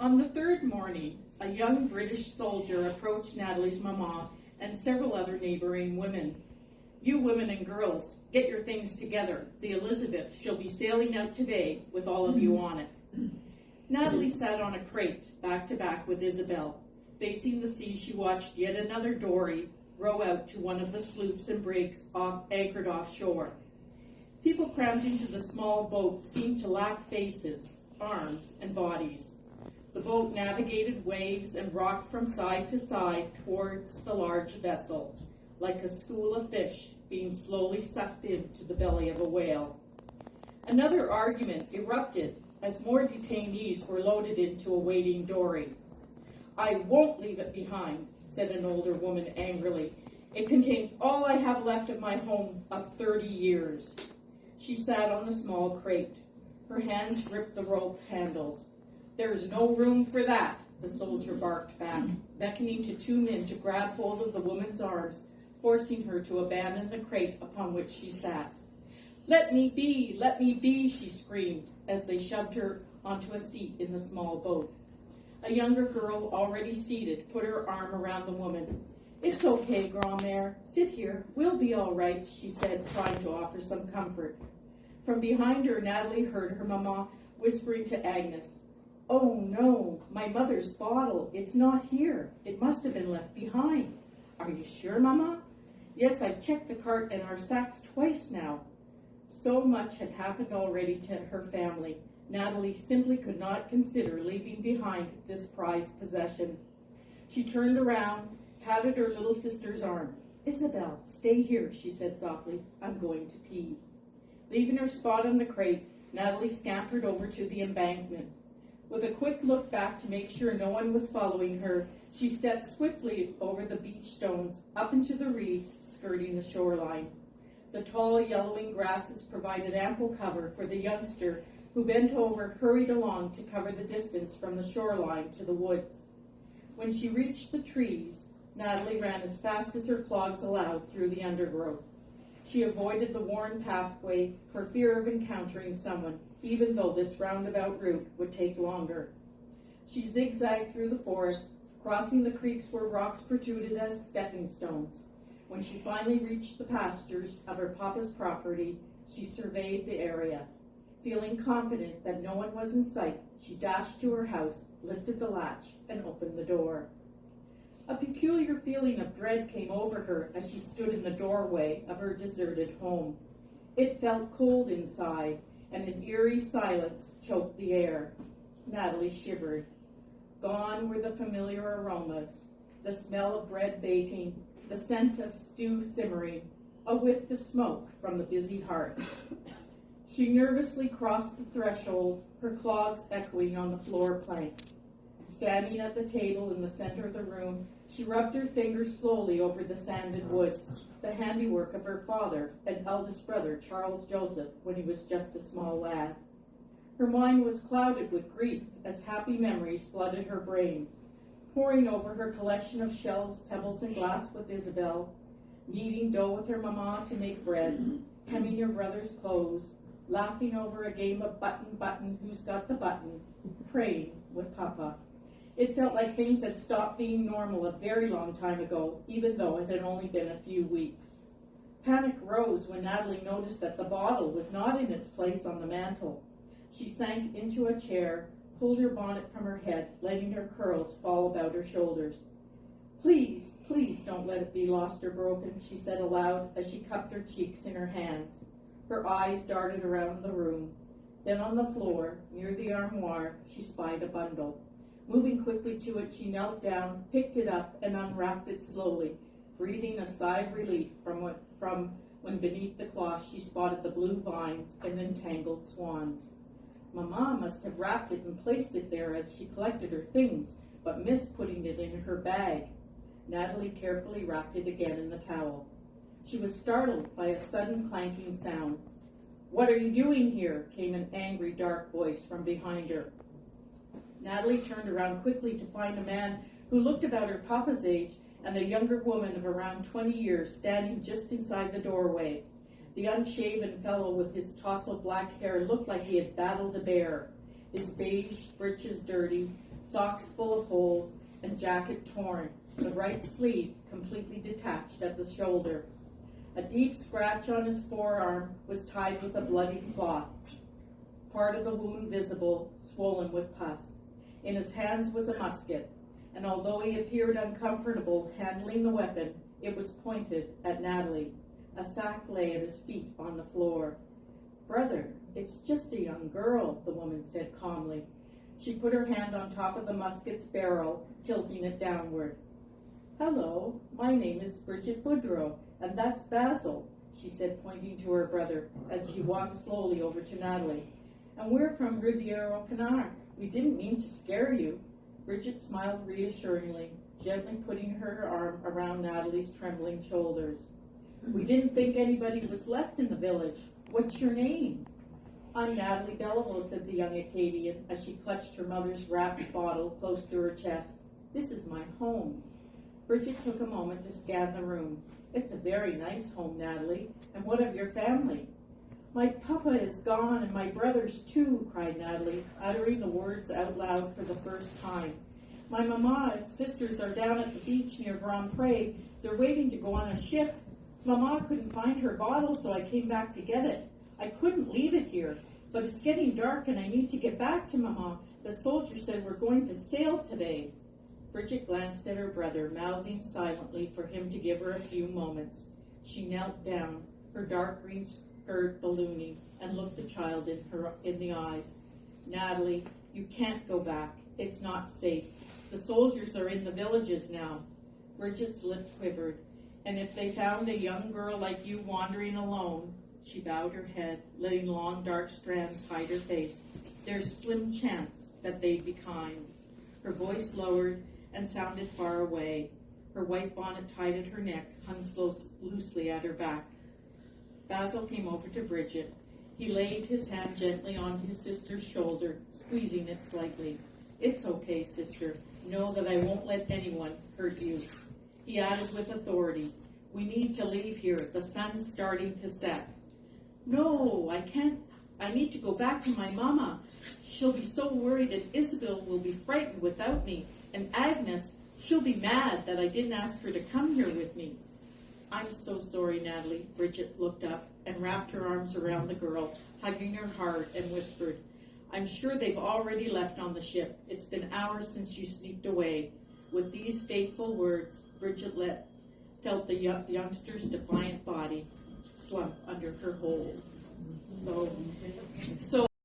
On the third morning, a young British soldier approached Nathalie's mama and several other neighboring women. "You women and girls, get your things together. The Elizabeth shall be sailing out today with all of you on it." Nathalie sat on a crate, back to back with Isabel. Facing the sea, she watched yet another dory row out to one of the sloops and brigs anchored offshore. People crammed into the small boat seemed to lack faces, arms, and bodies. The boat navigated waves and rocked from side to side towards the large vessel, like a school of fish being slowly sucked into the belly of a whale. Another argument erupted as more detainees were loaded into a waiting dory. "I won't leave it behind," said an older woman angrily. "It contains all I have left of my home of 30 years. She sat on the small crate. Her hands gripped the rope handles. "There's no room for that," the soldier barked back, beckoning to two men to grab hold of the woman's arms, forcing her to abandon the crate upon which she sat. Let me be," she screamed, as they shoved her onto a seat in the small boat. A younger girl, already seated, put her arm around the woman. "It's okay, Grand-mère. Sit here. We'll be all right," she said, trying to offer some comfort. From behind her, Nathalie heard her mamma whispering to Agnes, "Oh, no, my mother's bottle. It's not here. It must have been left behind." "Are you sure, Mamma?" "Yes, I've checked the cart and our sacks twice now." So much had happened already to her family. Nathalie simply could not consider leaving behind this prized possession. She turned around, patted her little sister's arm. "Isabel, stay here," she said softly. "I'm going to pee." Leaving her spot on the crate, Nathalie scampered over to the embankment. With a quick look back to make sure no one was following her, she stepped swiftly over the beach stones, up into the reeds skirting the shoreline. The tall, yellowing grasses provided ample cover for the youngster who, bent over, hurried along to cover the distance from the shoreline to the woods. When she reached the trees, Nathalie ran as fast as her clogs allowed through the undergrowth. She avoided the worn pathway for fear of encountering someone, even though this roundabout route would take longer. She zigzagged through the forest, crossing the creeks where rocks protruded as stepping stones. When she finally reached the pastures of her papa's property, she surveyed the area. Feeling confident that no one was in sight, she dashed to her house, lifted the latch, and opened the door. A peculiar feeling of dread came over her as she stood in the doorway of her deserted home. It felt cold inside, and an eerie silence choked the air. Nathalie shivered. Gone were the familiar aromas, the smell of bread baking, the scent of stew simmering, a whiff of smoke from the busy hearth. She nervously crossed the threshold, her clogs echoing on the floor planks. Standing at the table in the center of the room, she rubbed her fingers slowly over the sanded wood, the handiwork of her father and eldest brother, Charles Joseph, when he was just a small lad. Her mind was clouded with grief as happy memories flooded her brain, poring over her collection of shells, pebbles, and glass with Isabel, kneading dough with her mamma to make bread, hemming her brother's clothes, laughing over a game of button, who's got the button, praying with Papa. It felt like things had stopped being normal a very long time ago, even though it had only been a few weeks. Panic rose when Nathalie noticed that the bottle was not in its place on the mantel. She sank into a chair, pulled her bonnet from her head, letting her curls fall about her shoulders. Please don't let it be lost or broken," she said aloud as she cupped her cheeks in her hands. Her eyes darted around the room. Then on the floor, near the armoire, she spied a bundle. Moving quickly to it, she knelt down, picked it up, and unwrapped it slowly, breathing a sigh of relief from when beneath the cloth she spotted the blue vines and entangled swans. Mamma must have wrapped it and placed it there as she collected her things, but missed putting it in her bag. Nathalie carefully wrapped it again in the towel. She was startled by a sudden clanking sound. "What are you doing here?" came an angry, dark voice from behind her. Nathalie turned around quickly to find a man who looked about her papa's age and a younger woman of around 20 years standing just inside the doorway. The unshaven fellow with his tousled black hair looked like he had battled a bear, his beige breeches dirty, socks full of holes, and jacket torn, the right sleeve completely detached at the shoulder. A deep scratch on his forearm was tied with a bloody cloth, part of the wound visible, swollen with pus. In his hands was a musket, and although he appeared uncomfortable handling the weapon, it was pointed at Nathalie. A sack lay at his feet on the floor. "Brother, it's just a young girl," the woman said calmly. She put her hand on top of the musket's barrel, tilting it downward. "Hello, my name is Bridget Boudreau, and that's Basil," she said, pointing to her brother as she walked slowly over to Nathalie. "And we're from Rivière-au-Canard. We didn't mean to scare you." Bridget smiled reassuringly, gently putting her arm around Nathalie's trembling shoulders. "We didn't think anybody was left in the village. What's your name?" "I'm Nathalie Belliveau," said the young Acadian as she clutched her mother's wrapped bottle close to her chest. "This is my home." Bridget took a moment to scan the room. "It's a very nice home, Nathalie. And what of your family?" "My papa is gone, and my brothers too," cried Nathalie, uttering the words out loud for the first time. "My mama's sisters are down at the beach near Grand Pre. They're waiting to go on a ship. Mama couldn't find her bottle, so I came back to get it. I couldn't leave it here, but it's getting dark and I need to get back to Mama. The soldier said we're going to sail today." Bridget glanced at her brother, mouthing silently for him to give her a few moments. She knelt down, her dark green skirt ballooning, and looked the child in the eyes. "Nathalie, you can't go back. It's not safe. The soldiers are in the villages now." Bridget's lip quivered. "And if they found a young girl like you wandering alone," she bowed her head, letting long dark strands hide her face, "there's slim chance that they'd be kind." Her voice lowered and sounded far away. Her white bonnet tied at her neck hung loosely at her back. Basil came over to Bridget. He laid his hand gently on his sister's shoulder, squeezing it slightly. "It's okay, sister. Know that I won't let anyone hurt you." He added with authority, "We need to leave here. The sun's starting to set." "No, I can't. I need to go back to my mama. She'll be so worried, and Isabel will be frightened without me. And Agnes, she'll be mad that I didn't ask her to come here with me." "I'm so sorry, Nathalie." Bridget looked up and wrapped her arms around the girl, hugging her hard, and whispered, "I'm sure they've already left on the ship. It's been hours since you sneaked away." With these fateful words, Bridget felt the youngster's defiant body slump under her hold. So